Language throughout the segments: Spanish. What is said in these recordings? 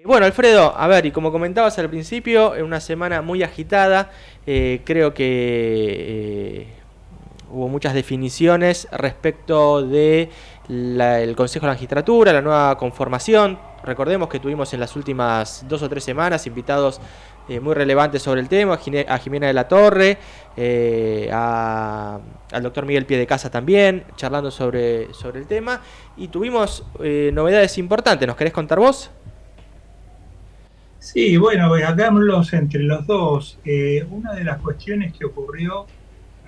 Bueno, Alfredo, a ver, y como comentabas al principio, en una semana muy agitada, creo que hubo muchas definiciones respecto de el Consejo de la Magistratura, la nueva conformación. Recordemos que tuvimos en las últimas 2 o 3 semanas invitados muy relevantes sobre el tema, a Jimena de la Torre, al doctor Miguel Piedecasa también, charlando sobre el tema, y tuvimos novedades importantes. ¿Nos querés contar vos? Sí, bueno, hagámoslos entre los dos. Una de las cuestiones que ocurrió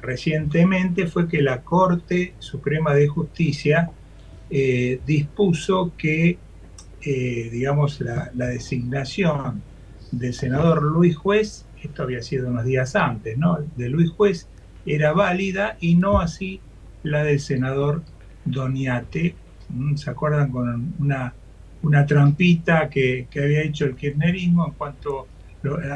recientemente fue que la Corte Suprema de Justicia dispuso que, digamos, la designación del senador Luis Juez, esto había sido unos días antes, ¿no? De Luis Juez era válida y no así la del senador Doniate. ¿Se acuerdan con una trampita que había hecho el kirchnerismo en cuanto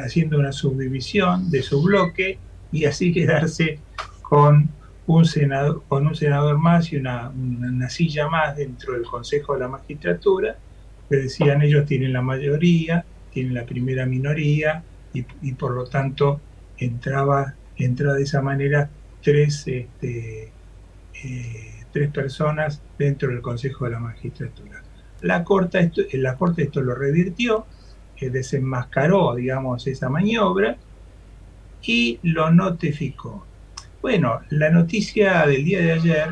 haciendo una subdivisión de su bloque y así quedarse con con un senador más y una silla más dentro del Consejo de la Magistratura, que decían ellos tienen la mayoría, tienen la primera minoría y por lo tanto entra de esa manera tres personas dentro del Consejo de la Magistratura. La Corte esto lo revirtió, desenmascaró, digamos, esa maniobra y lo notificó. Bueno, la noticia del día de ayer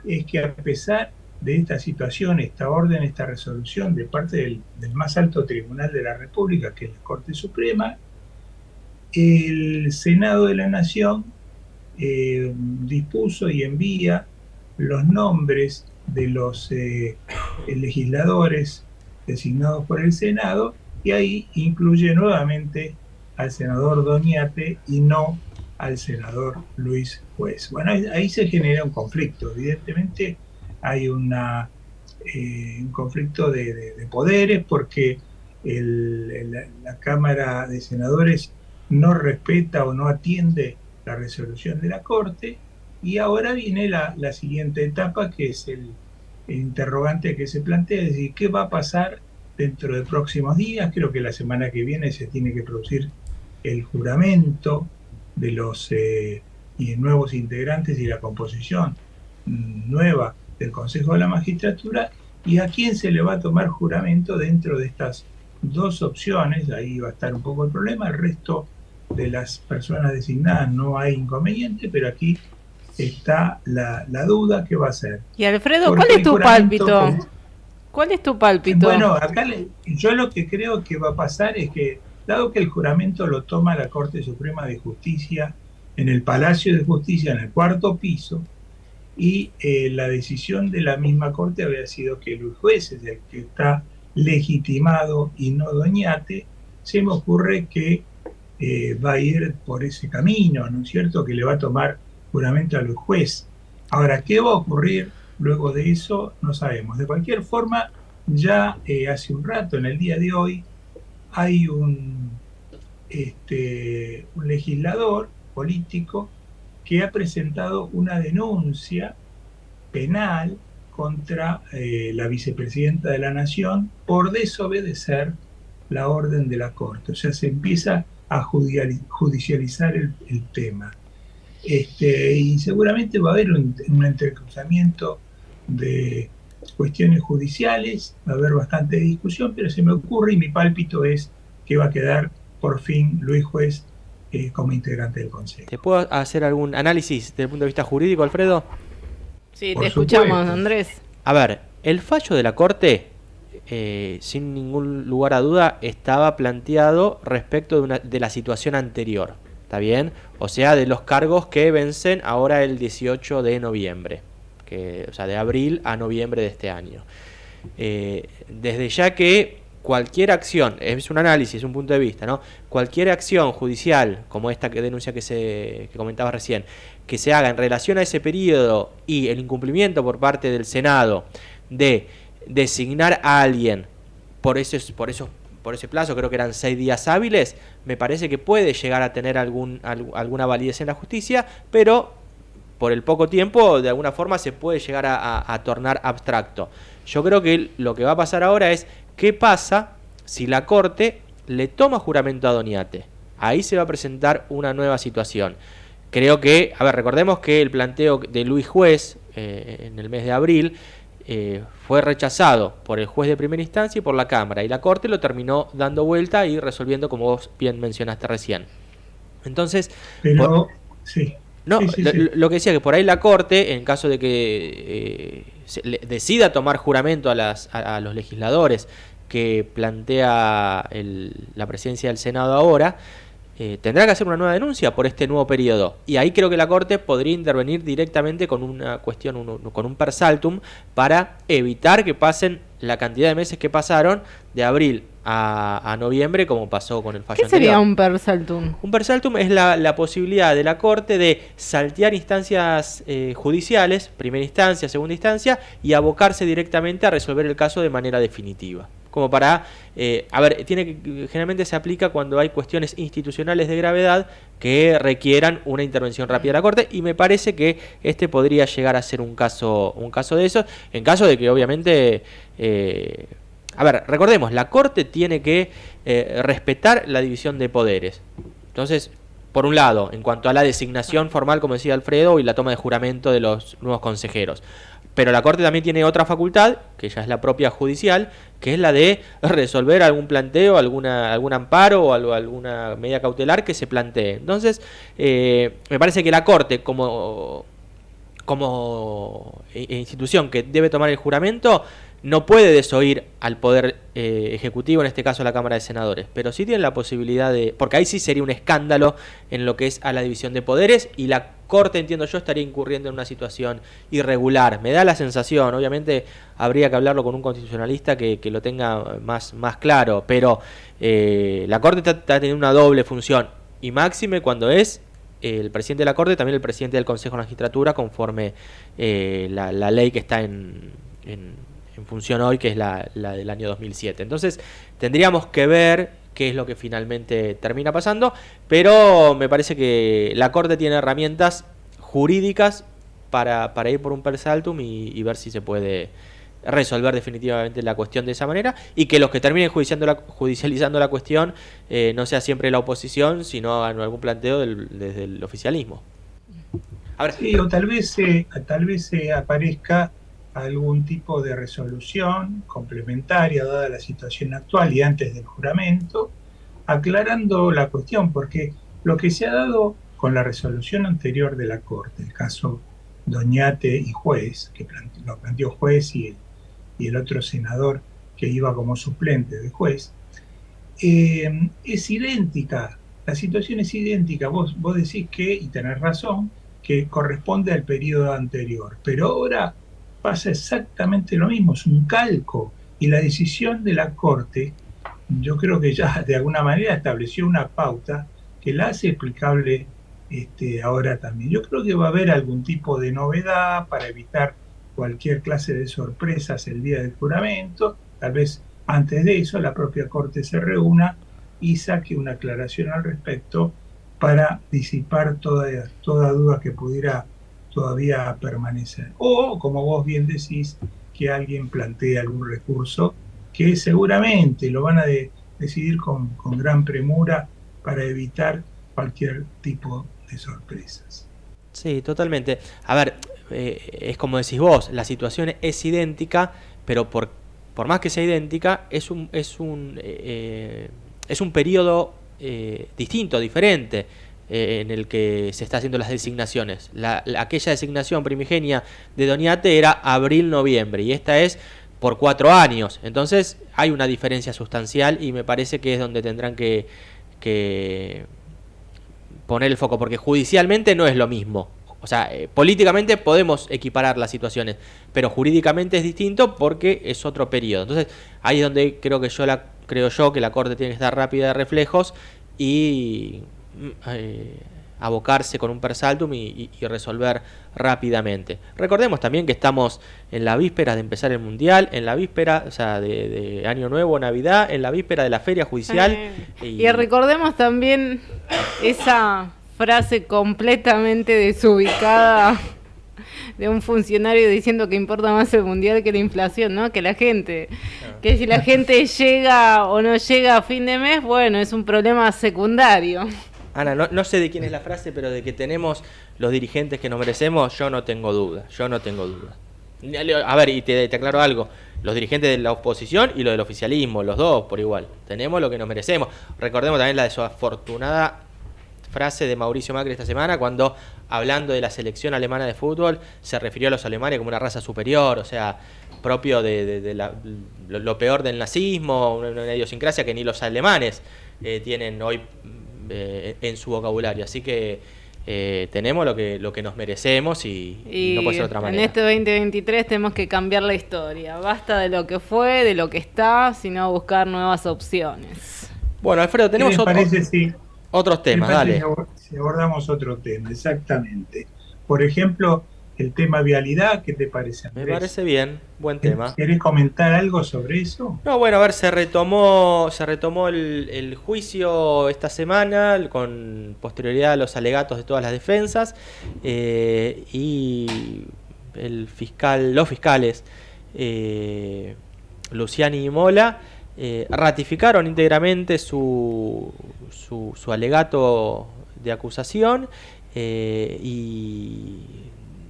es que a pesar de esta situación, esta orden, esta resolución de parte del más alto tribunal de la República, que es la Corte Suprema, el Senado de la Nación dispuso y envía los nombres de los legisladores designados por el Senado y ahí incluye nuevamente al senador Doñate y no al senador Luis Juez. Bueno, ahí se genera un conflicto. Evidentemente hay un conflicto de poderes porque la Cámara de Senadores no respeta o no atiende la resolución de la Corte y ahora viene la siguiente etapa que es el interrogante que se plantea, es decir, ¿qué va a pasar dentro de próximos días? Creo que la semana que viene se tiene que producir el juramento de los y nuevos integrantes y la composición nueva del Consejo de la Magistratura y a quién se le va a tomar juramento dentro de estas dos opciones. Ahí va a estar un poco el problema, el resto de las personas designadas no hay inconveniente, pero aquí está la duda que va a ser. Y Alfredo, ¿cuál Porque es el tu juramento, pálpito? ¿Cuál es tu pálpito? bueno, yo lo que creo que va a pasar es que, dado que el juramento lo toma la Corte Suprema de Justicia en el Palacio de Justicia, en el cuarto piso, y la decisión de la misma Corte había sido que el juez es el que está legitimado y no Doñate, se me ocurre que va a ir por ese camino, ¿no es cierto? Que le va a tomar juramento al juez. Ahora, ¿qué va a ocurrir luego de eso? No sabemos. De cualquier forma, ya hace un rato, en el día de hoy, hay un legislador político que ha presentado una denuncia penal contra la vicepresidenta de la Nación por desobedecer la orden de la Corte. O sea, se empieza a judicializar el tema. Y seguramente va a haber un entrecruzamiento de cuestiones judiciales, va a haber bastante discusión, pero se me ocurre y mi pálpito es que va a quedar por fin Luis Juez como integrante del ¿Te Consejo. puedo hacer algún análisis desde el punto de vista jurídico, Alfredo? Sí, te Por escuchamos, supuesto. Andrés. A ver, el fallo de la Corte, sin ningún lugar a duda, estaba planteado respecto de la situación anterior. ¿Está bien? O sea, de los cargos que vencen ahora el 18 de noviembre. O sea, de abril a noviembre de este año. Desde ya que cualquier acción, es un análisis, un punto de vista, ¿no? Cualquier acción judicial, como esta denuncia que comentabas recién, que se haga en relación a ese periodo y el incumplimiento por parte del Senado de designar a alguien por ese plazo, creo que eran 6 días hábiles, me parece que puede llegar a tener alguna validez en la justicia, pero por el poco tiempo, de alguna forma se puede llegar a tornar abstracto. Yo creo que lo que va a pasar ahora es qué pasa si la Corte le toma juramento a Doñate. Ahí se va a presentar una nueva situación. Creo que, recordemos que el planteo de Luis Juez en el mes de abril fue rechazado por el juez de primera instancia y por la Cámara, y la Corte lo terminó dando vuelta y resolviendo, como vos bien mencionaste recién. Entonces, pero sí. No, sí. Lo que decía, que por ahí la Corte, en caso de que decida tomar juramento a los legisladores que plantea la presidencia del Senado ahora, tendrá que hacer una nueva denuncia por este nuevo periodo. Y ahí creo que la Corte podría intervenir directamente con una cuestión, con un per saltum, para evitar que pasen la cantidad de meses que pasaron de abril a noviembre, como pasó con el fallo ¿Qué anterior. sería un per saltum? Un per saltum es la posibilidad de la Corte de saltear instancias judiciales, primera instancia, segunda instancia, y abocarse directamente a resolver el caso de manera definitiva. Como para, generalmente se aplica cuando hay cuestiones institucionales de gravedad que requieran una intervención rápida de la Corte, y me parece que este podría llegar a ser un caso de esos, en caso de que obviamente... recordemos, la Corte tiene que respetar la división de poderes. Entonces, por un lado, en cuanto a la designación formal, como decía Alfredo, y la toma de juramento de los nuevos consejeros. Pero la Corte también tiene otra facultad, que ya es la propia judicial, que es la de resolver algún planteo, algún amparo o alguna medida cautelar que se plantee. Entonces, me parece que la Corte, como institución que debe tomar el juramento, no puede desoír al Poder Ejecutivo, en este caso la Cámara de Senadores, pero sí tiene la posibilidad porque ahí sí sería un escándalo en lo que es a la división de poderes, y la Corte, entiendo yo, estaría incurriendo en una situación irregular. Me da la sensación, obviamente habría que hablarlo con un constitucionalista que lo tenga más claro, pero la Corte está teniendo una doble función, y máxime cuando es el presidente de la Corte, también el presidente del Consejo de la Magistratura, conforme la ley que está en función hoy, que es la del año 2007. Entonces, tendríamos que ver qué es lo que finalmente termina pasando, pero me parece que la Corte tiene herramientas jurídicas para ir por un per saltum y ver si se puede resolver definitivamente la cuestión de esa manera, y que los que terminen judicializando la cuestión no sea siempre la oposición, sino algún planteo desde el oficialismo. Sí, o tal vez aparezca algún tipo de resolución complementaria dada la situación actual y antes del juramento, aclarando la cuestión, porque lo que se ha dado con la resolución anterior de la Corte, el caso Doñate y Juez, que lo planteó Juez y el otro senador que iba como suplente de Juez, es idéntica, la situación es idéntica. Vos decís que, y tenés razón, que corresponde al periodo anterior, pero ahora pasa exactamente lo mismo, es un calco, y la decisión de la Corte, yo creo que ya de alguna manera estableció una pauta que la hace explicable ahora también. Yo creo que va a haber algún tipo de novedad para evitar cualquier clase de sorpresas el día del juramento. Tal vez antes de eso la propia Corte se reúna y saque una aclaración al respecto para disipar toda duda que pudiera todavía permanecer. O, como vos bien decís, que alguien plantee algún recurso que seguramente lo van a decidir con gran premura para evitar cualquier tipo de sorpresas. Sí, totalmente. Es como decís vos, la situación es idéntica, pero por más que sea idéntica, es un periodo distinto, diferente, en el que se está haciendo las designaciones. Aquella designación primigenia de Doñate era abril-noviembre, y esta es por 4 años. Entonces hay una diferencia sustancial, y me parece que es donde tendrán que poner el foco, porque judicialmente no es lo mismo. O sea, políticamente podemos equiparar las situaciones, pero jurídicamente es distinto porque es otro periodo. Entonces ahí es donde creo yo que la Corte tiene que estar rápida de reflejos y abocarse con un per saltum y resolver rápidamente. Recordemos también que estamos en la víspera de empezar el Mundial, en la víspera, o sea, de Año Nuevo, Navidad, en la víspera de la feria judicial. Y recordemos también esa frase completamente desubicada de un funcionario diciendo que importa más el mundial que la inflación, ¿no? Que la gente, que si la gente llega o no llega a fin de mes, bueno, es un problema secundario. Ana, no sé de quién es la frase, pero de que tenemos los dirigentes que nos merecemos, yo no tengo duda. A ver, y te aclaro algo, los dirigentes de la oposición y los del oficialismo, los dos por igual, tenemos lo que nos merecemos. Recordemos también la desafortunada frase de Mauricio Macri esta semana, cuando hablando de la selección alemana de fútbol, se refirió a los alemanes como una raza superior, o sea, propio de lo peor del nazismo, una idiosincrasia que ni los alemanes tienen hoy en su vocabulario. Así que tenemos lo que nos merecemos y no puede ser de otra manera. En este 2023 tenemos que cambiar la historia. Basta de lo que fue, de lo que está, sino buscar nuevas opciones. Bueno, Alfredo, tenemos otros temas, dale. Si abordamos otro tema, exactamente. Por ejemplo, el tema vialidad, ¿qué te parece, Andrés? Me parece bien, buen tema. ¿Querés comentar algo sobre eso? No, bueno, a ver, se retomó el juicio esta semana con posterioridad a los alegatos de todas las defensas y los fiscales Luciani y Mola ratificaron íntegramente su alegato de acusación y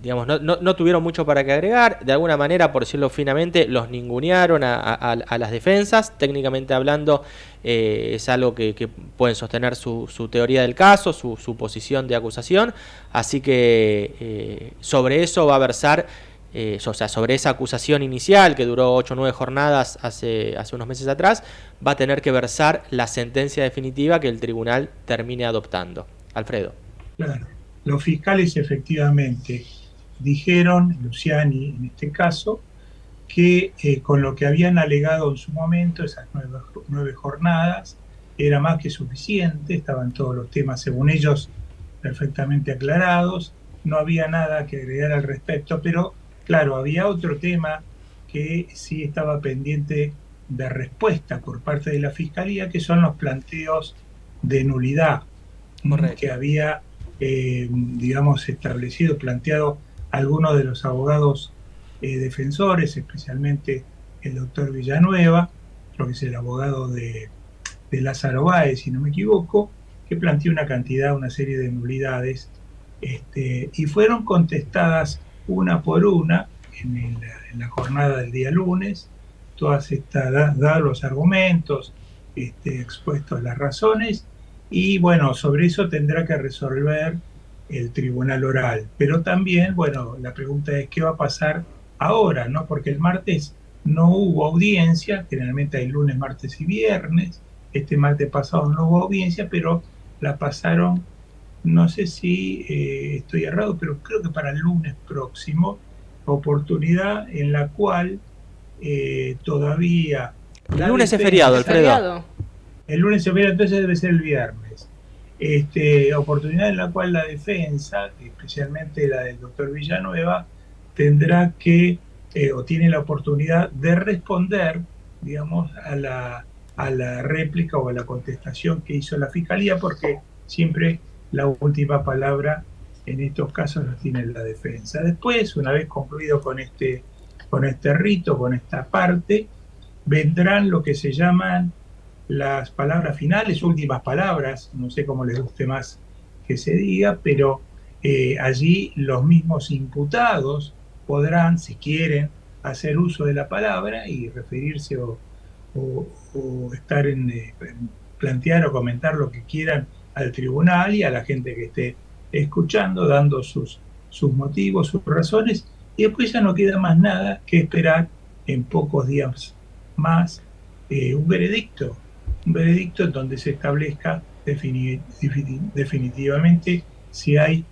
digamos, no tuvieron mucho para que agregar. De alguna manera, por decirlo finamente, los ningunearon a las defensas. Técnicamente hablando, es algo que pueden sostener su teoría del caso, su posición de acusación. Así que sobre eso va a versar, o sea, sobre esa acusación inicial que duró 8 o 9 jornadas hace unos meses atrás, va a tener que versar la sentencia definitiva que el tribunal termine adoptando. Alfredo. Claro, los fiscales efectivamente dijeron, Luciani en este caso, que con lo que habían alegado en su momento, esas 9 jornadas, era más que suficiente, estaban todos los temas, según ellos, perfectamente aclarados, no había nada que agregar al respecto, pero claro, había otro tema que sí estaba pendiente de respuesta por parte de la Fiscalía, que son los planteos de nulidad. Correcto. Que había, digamos, planteado algunos de los abogados defensores, especialmente el doctor Villanueva, creo que es el abogado de Lázaro Báez, si no me equivoco, que planteó una serie de nulidades, y fueron contestadas una por una en la jornada del día lunes, todas estas, dados los argumentos, expuestos las razones, y bueno, sobre eso tendrá que resolver el tribunal oral. Pero también, bueno, la pregunta es qué va a pasar ahora, ¿no? Porque el martes no hubo audiencia, generalmente hay lunes, martes y viernes. Este martes pasado no hubo audiencia, pero la pasaron, no sé si estoy errado, pero creo que para el lunes próximo, oportunidad en la cual todavía... El lunes es feriado, Alfredo. El lunes es feriado, entonces debe ser el viernes. Oportunidad en la cual la defensa, especialmente la del doctor Villanueva, tendrá que, o tiene la oportunidad de responder, digamos, a la réplica o a la contestación que hizo la Fiscalía, porque siempre la última palabra en estos casos la tiene la defensa. Después, una vez concluido con este rito, con esta parte, vendrán lo que se llaman las palabras finales, últimas palabras, no sé cómo les guste más que se diga, pero allí los mismos imputados podrán, si quieren, hacer uso de la palabra y referirse o estar plantear o comentar lo que quieran al tribunal y a la gente que esté escuchando, dando sus motivos, sus razones, y después ya no queda más nada que esperar en pocos días más un veredicto en donde se establezca definitivamente si hay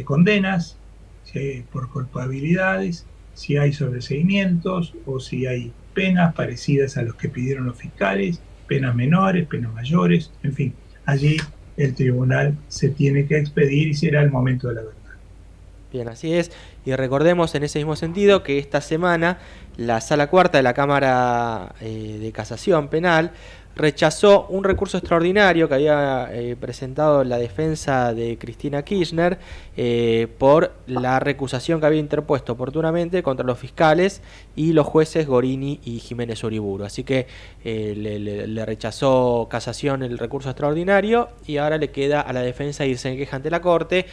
condenas, si hay por culpabilidades, si hay sobreseimientos o si hay penas parecidas a los que pidieron los fiscales, penas menores, penas mayores, en fin, allí el tribunal se tiene que expedir y será el momento de la verdad. Bien, así es. Y recordemos en ese mismo sentido que esta semana la Sala Cuarta de la Cámara de Casación Penal rechazó un recurso extraordinario que había presentado la defensa de Cristina Kirchner por la recusación que había interpuesto oportunamente contra los fiscales y los jueces Gorini y Jiménez Uriburu. Así que le rechazó casación el recurso extraordinario y ahora le queda a la defensa irse en queja ante la Corte,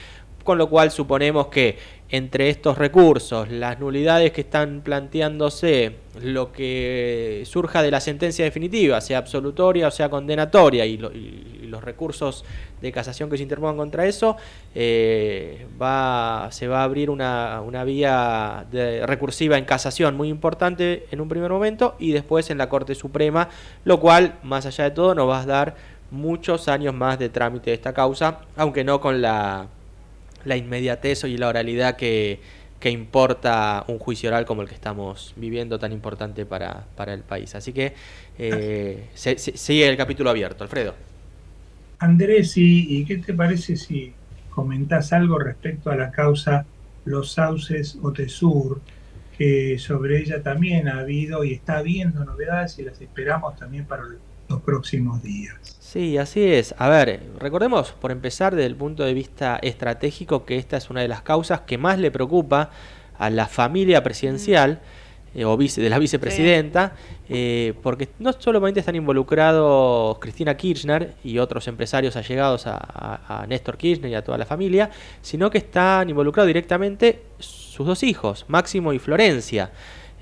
con lo cual suponemos que entre estos recursos, las nulidades que están planteándose, lo que surja de la sentencia definitiva, sea absolutoria o sea condenatoria, y los recursos de casación que se interpongan contra eso, se va a abrir una vía recursiva en casación muy importante en un primer momento y después en la Corte Suprema, lo cual, más allá de todo, nos va a dar muchos años más de trámite de esta causa, aunque no con la inmediatez y la oralidad que importa un juicio oral como el que estamos viviendo, tan importante para el país. Así que sigue el capítulo abierto. Alfredo. Andrés, ¿y qué te parece si comentás algo respecto a la causa Los Sauces Otesur, que sobre ella también ha habido y está habiendo novedades y las esperamos también para los próximos días? Sí, así es. A ver, recordemos, por empezar, desde el punto de vista estratégico, que esta es una de las causas que más le preocupa a la familia presidencial o de la vicepresidenta, porque no solamente están involucrados Cristina Kirchner y otros empresarios allegados a Néstor Kirchner y a toda la familia, sino que están involucrados directamente sus dos hijos, Máximo y Florencia.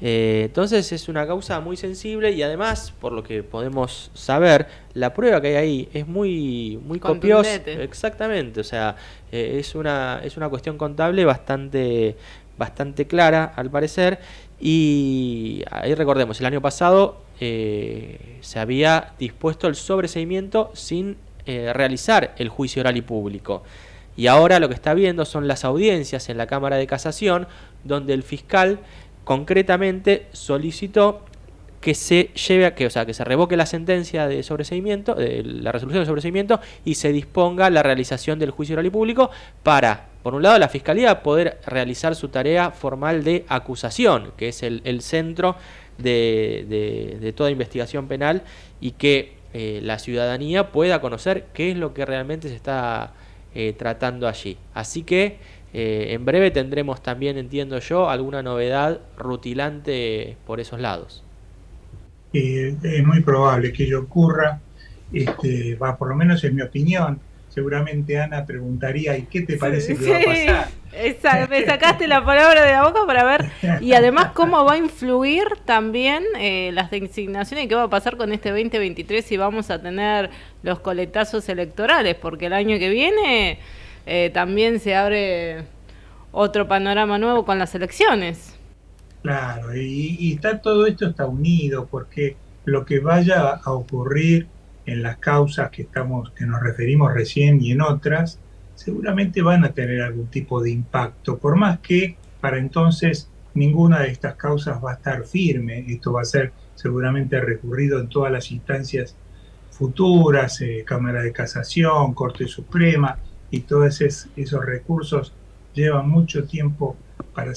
Entonces es una causa muy sensible y además, por lo que podemos saber, la prueba que hay ahí es muy copiosa. Exactamente, o sea, es una cuestión contable bastante clara al parecer. Y ahí recordemos, el año pasado se había dispuesto el sobreseimiento sin realizar el juicio oral y público. Y ahora lo que está viendo son las audiencias en la Cámara de Casación, donde el fiscal concretamente solicitó que se revoque la sentencia de sobreseimiento, la resolución de sobreseimiento, y se disponga la realización del juicio oral y público para, por un lado, la Fiscalía poder realizar su tarea formal de acusación, que es el centro de toda investigación penal, y que la ciudadanía pueda conocer qué es lo que realmente se está tratando allí. Así que en breve tendremos también, entiendo yo, alguna novedad rutilante por esos lados. Es muy probable que ello ocurra, por lo menos en mi opinión. Seguramente Ana preguntaría, ¿y qué te parece que va a pasar? Exacto, me sacaste la palabra de la boca para ver, y además cómo va a influir también las designaciones y qué va a pasar con este 2023 si vamos a tener los coletazos electorales, porque el año que viene también se abre otro panorama nuevo con las elecciones. Claro, y todo esto está unido, porque lo que vaya a ocurrir en las causas que nos referimos recién y en otras, seguramente van a tener algún tipo de impacto, por más que para entonces ninguna de estas causas va a estar firme. Esto va a ser seguramente recurrido en todas las instancias futuras, Cámara de Casación, Corte Suprema, y todos esos recursos llevan mucho tiempo para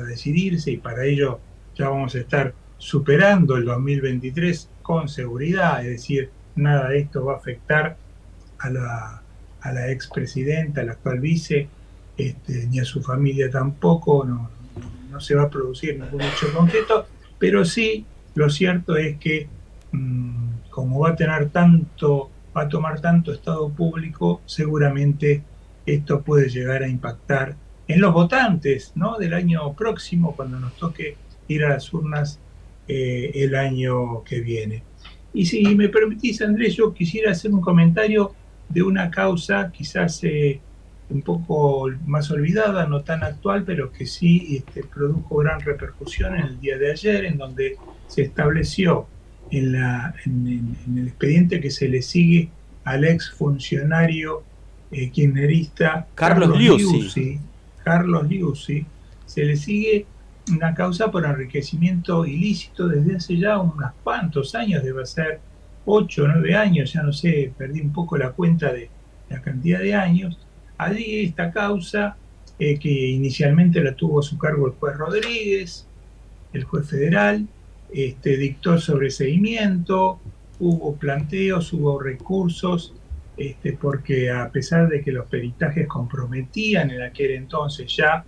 decidirse, y para ello ya vamos a estar superando el 2023 con seguridad. Es decir, nada de esto va a afectar a la expresidenta, a la actual vice, ni a su familia tampoco. No se va a producir ningún hecho concreto, pero sí, lo cierto es que como va a tomar tanto estado público, seguramente esto puede llegar a impactar en los votantes, ¿no?, del año próximo, cuando nos toque ir a las urnas el año que viene. Y si me permitís, Andrés, yo quisiera hacer un comentario de una causa quizás un poco más olvidada, no tan actual, pero que sí produjo gran repercusión en el día de ayer, en donde se estableció en el expediente que se le sigue al exfuncionario kirchnerista Carlos Liuzzi, se le sigue una causa por enriquecimiento ilícito desde hace ya unos cuantos años, debe ser 8 o 9 años, ya no sé, perdí un poco la cuenta de la cantidad de años. Allí esta causa, que inicialmente la tuvo a su cargo el juez Rodríguez, el juez federal, dictó sobreseimiento, hubo planteos, hubo recursos, porque a pesar de que los peritajes comprometían en aquel entonces ya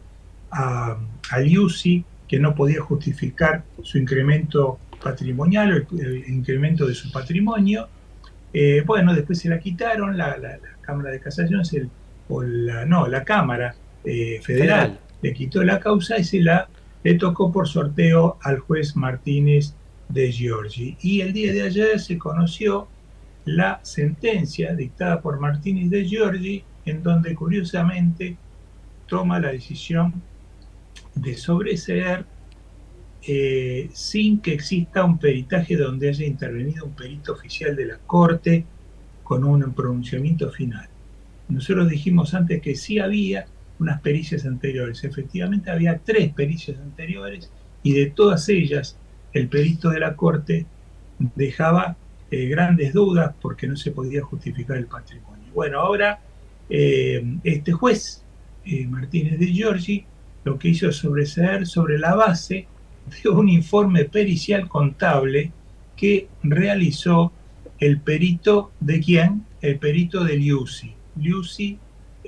a Liuzzi, que no podía justificar su incremento patrimonial o el incremento de su patrimonio, bueno, después se la quitaron, la Cámara de Casación, la Cámara Federal le quitó la causa y le tocó por sorteo al juez Martínez de Giorgi. Y el día de ayer se conoció la sentencia dictada por Martínez de Giorgi, en donde curiosamente toma la decisión de sobreseer sin que exista un peritaje donde haya intervenido un perito oficial de la Corte con un pronunciamiento final. Nosotros dijimos antes que sí había unas pericias anteriores. Efectivamente había 3 pericias anteriores y de todas ellas el perito de la Corte dejaba grandes dudas porque no se podía justificar el patrimonio. Bueno, ahora este juez, Martínez de Giorgi, lo que hizo es sobreseer sobre la base de un informe pericial contable que realizó el perito ¿de quién? El perito de Liuzzi. Liuzzi,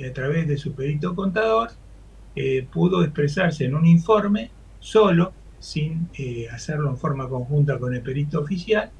a través de su perito contador, pudo expresarse en un informe solo, sin hacerlo en forma conjunta con el perito oficial,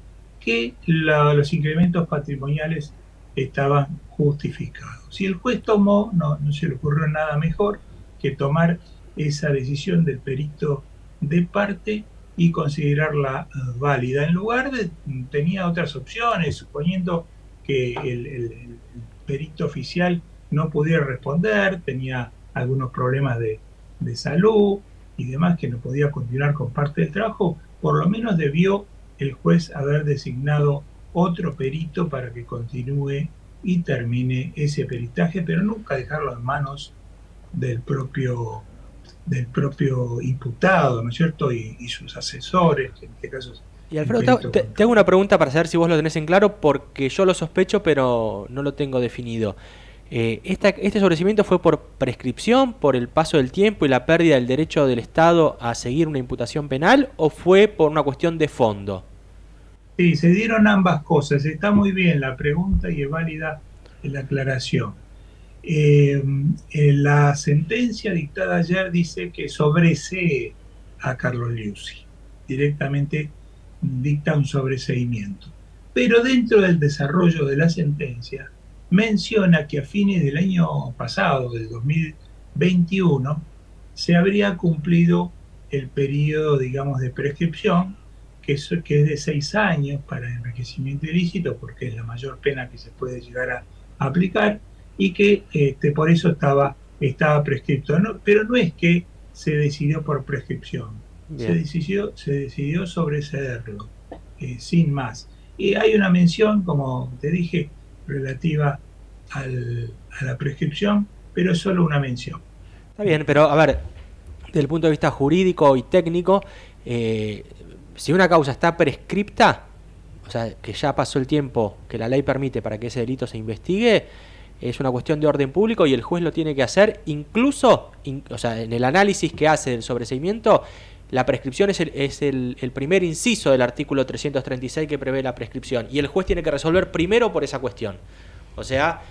que los incrementos patrimoniales estaban justificados. Y el juez tomó, no se le ocurrió nada mejor que tomar esa decisión del perito de parte y considerarla válida. En lugar de, tenía otras opciones, suponiendo que el perito oficial no pudiera responder, tenía algunos problemas de salud y demás, que no podía continuar con parte del trabajo, por lo menos debió el juez haber designado otro perito para que continúe y termine ese peritaje, pero nunca dejarlo en manos del propio imputado, ¿no es cierto? Y sus asesores, que en este caso es. Y Alfredo, te hago una pregunta para saber si vos lo tenés en claro, porque yo lo sospecho, pero no lo tengo definido. ¿Este sobreseimiento fue por prescripción, por el paso del tiempo y la pérdida del derecho del Estado a seguir una imputación penal, o fue por una cuestión de fondo? Sí, se dieron ambas cosas. Está muy bien la pregunta y es válida la aclaración. La sentencia dictada ayer dice que sobresee a Carlos Liuzzi. Directamente dicta un sobreseimiento. Pero dentro del desarrollo de la sentencia menciona que a fines del año pasado, del 2021, se habría cumplido el periodo, digamos, de prescripción, que es de 6 años para enriquecimiento ilícito, porque es la mayor pena que se puede llegar a aplicar, y que por eso estaba prescripto. ¿No? Pero no es que se decidió por prescripción, se decidió sobreseerlo, sin más. Y hay una mención, como te dije, relativa a la prescripción, pero es solo una mención. Está bien, pero a ver, desde el punto de vista jurídico y técnico, si una causa está prescripta, o sea, que ya pasó el tiempo que la ley permite para que ese delito se investigue, es una cuestión de orden público y el juez lo tiene que hacer, incluso, o sea, en el análisis que hace del sobreseimiento, la prescripción es el primer inciso del artículo 336 que prevé la prescripción, y el juez tiene que resolver primero por esa cuestión. O sea,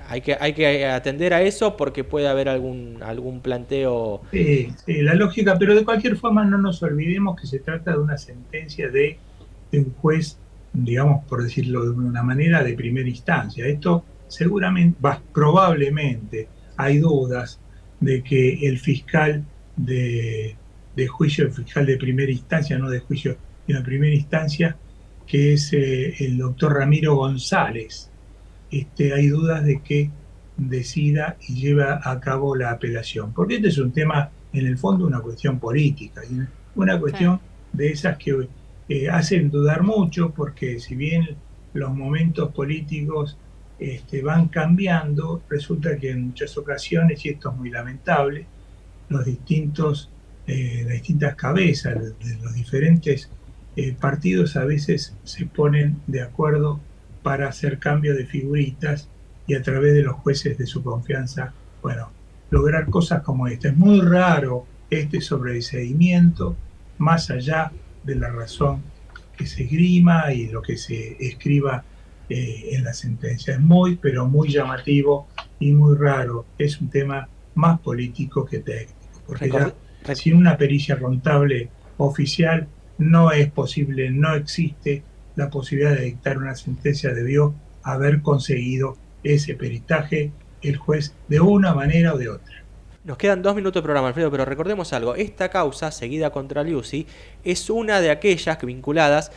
hay que atender a eso porque puede haber algún planteo. Sí, la lógica, pero de cualquier forma no nos olvidemos que se trata de una sentencia de un juez, digamos, por decirlo de una manera, de primera instancia. Esto seguramente, probablemente, hay dudas de que el fiscal de juicio, el fiscal de primera instancia, no de juicio, sino de primera instancia, que es el doctor Ramiro González, hay dudas de que decida y lleva a cabo la apelación. Porque este es un tema, en el fondo, una cuestión política, una cuestión de esas que hacen dudar mucho, porque si bien los momentos políticos van cambiando, resulta que en muchas ocasiones, y esto es muy lamentable, las distintas cabezas de los diferentes partidos a veces se ponen de acuerdo para hacer cambio de figuritas y a través de los jueces de su confianza, bueno, lograr cosas como esta. Es muy raro este sobreseimiento, más allá de la razón que se esgrima y lo que se escriba en la sentencia. Es muy, pero muy llamativo y muy raro. Es un tema más político que técnico, porque ya sin una pericia contable oficial no es posible, no existe la posibilidad de dictar una sentencia. Debió haber conseguido ese peritaje el juez de una manera o de otra. Nos quedan 2 minutos de programa, Alfredo, pero recordemos algo. Esta causa, seguida contra Liuzzi, es una de aquellas que vinculadas...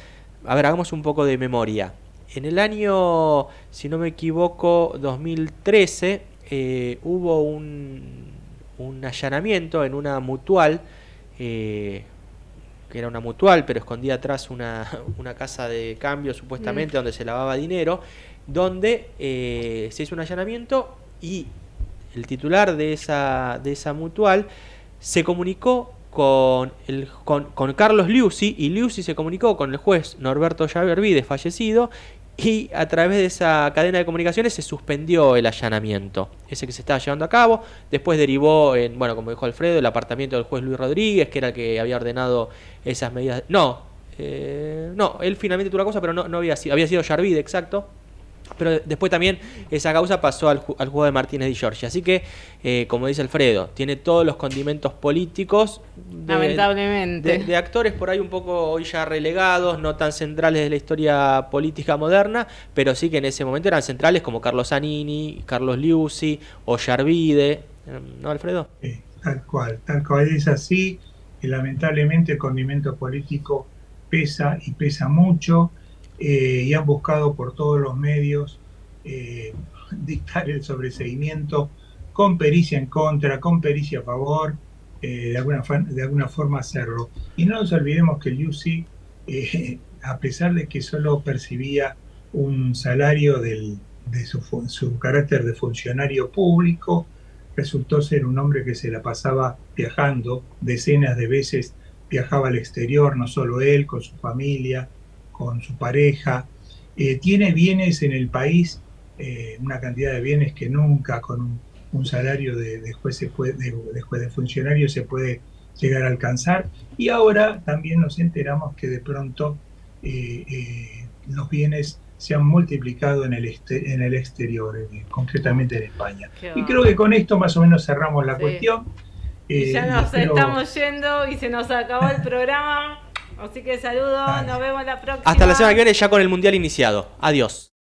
A ver, hagamos un poco de memoria. En el año, si no me equivoco, 2013, hubo un allanamiento en una mutual, que era una mutual, pero escondía atrás una casa de cambio, supuestamente, donde se lavaba dinero, donde se hizo un allanamiento y el titular de esa mutual se comunicó con Carlos Liuzzi, y Liuzzi se comunicó con el juez Norberto Yavervide, fallecido, y a través de esa cadena de comunicaciones se suspendió el allanamiento, ese que se estaba llevando a cabo. Después derivó en, bueno, como dijo Alfredo, el apartamento del juez Luis Rodríguez, que era el que había ordenado esas medidas. No, él finalmente tuvo la cosa, pero no había sido Yavervide, exacto. Pero después también esa causa pasó al juego de Martínez Di Giorgi. Así que, como dice Alfredo, tiene todos los condimentos políticos lamentablemente de actores por ahí un poco hoy ya relegados, no tan centrales de la historia política moderna, pero sí que en ese momento eran centrales, como Carlos Zanini, Carlos Liuzzi o Yavervide, ¿no, Alfredo? Tal cual es así. Y lamentablemente el condimento político pesa, y pesa mucho. Y han buscado por todos los medios dictar el sobreseimiento con pericia en contra, con pericia a favor, de alguna forma hacerlo. Y no nos olvidemos que Liuzzi, a pesar de que solo percibía un salario de su carácter de funcionario público, resultó ser un hombre que se la pasaba viajando decenas de veces, viajaba al exterior, no solo él, con su familia, con su pareja, tiene bienes en el país, una cantidad de bienes que nunca con un salario de juez de funcionario se puede llegar a alcanzar. Y ahora también nos enteramos que de pronto los bienes se han multiplicado en el exterior, concretamente en España. Y creo que con esto más o menos cerramos la cuestión. Y ya nos estamos yendo y se nos acabó el programa. Así que saludos, nos vemos la próxima. Hasta la semana que viene ya con el Mundial iniciado. Adiós.